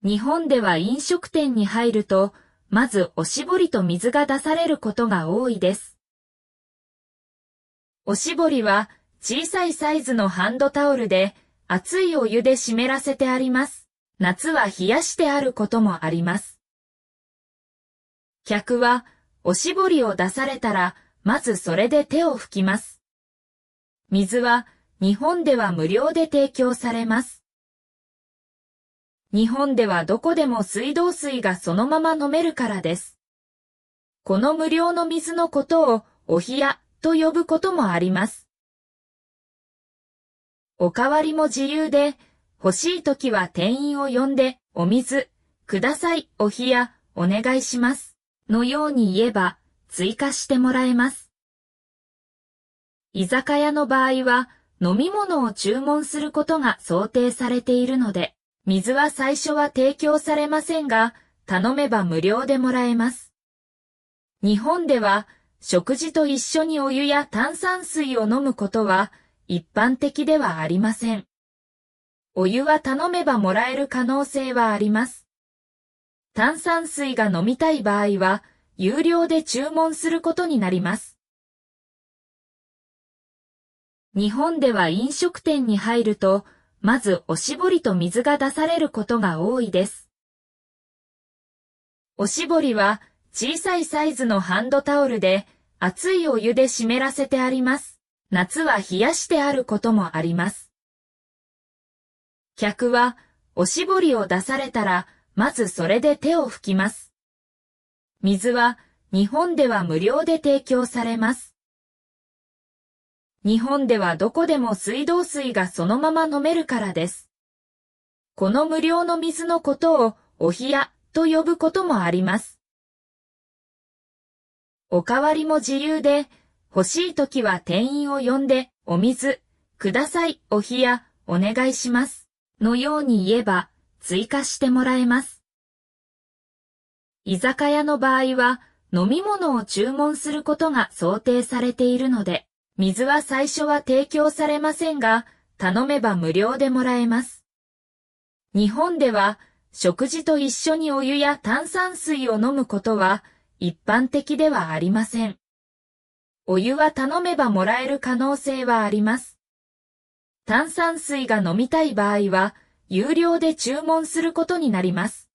日本では飲食店に入ると、まずおしぼりと水が出されることが多いです。おしぼりは小さいサイズのハンドタオルで熱いお湯で湿らせてあります。夏は冷やしてあることもあります。客はおしぼりを出されたら、まずそれで手を拭きます。水は日本では無料で提供されます。日本ではどこでも水道水がそのまま飲めるからです。この無料の水のことをお冷やと呼ぶこともあります。おかわりも自由で、欲しいときは店員を呼んで、お水、ください、お冷や、お願いします。のように言えば、追加してもらえます。居酒屋の場合は、飲み物を注文することが想定されているので、水は最初は提供されませんが、頼めば無料でもらえます。日本では、食事と一緒にお湯や炭酸水を飲むことは、一般的ではありません。お湯は頼めばもらえる可能性はあります。炭酸水が飲みたい場合は、有料で注文することになります。日本では飲食店に入ると、まずおしぼりと水が出されることが多いです。おしぼりは小さいサイズのハンドタオルで、熱いお湯で湿らせてあります。夏は冷やしてあることもあります。客はおしぼりを出されたら、まずそれで手を拭きます。水は日本では無料で提供されます。日本ではどこでも水道水がそのまま飲めるからです。この無料の水のことをお冷やと呼ぶこともあります。おかわりも自由で、欲しいときは店員を呼んで、お水、ください、お冷や、お願いします。のように言えば、追加してもらえます。居酒屋の場合は、飲み物を注文することが想定されているので、水は最初は提供されませんが、頼めば無料でもらえます。日本では、食事と一緒にお湯や炭酸水を飲むことは、一般的ではありません。お湯は頼めばもらえる可能性はあります。炭酸水が飲みたい場合は、有料で注文することになります。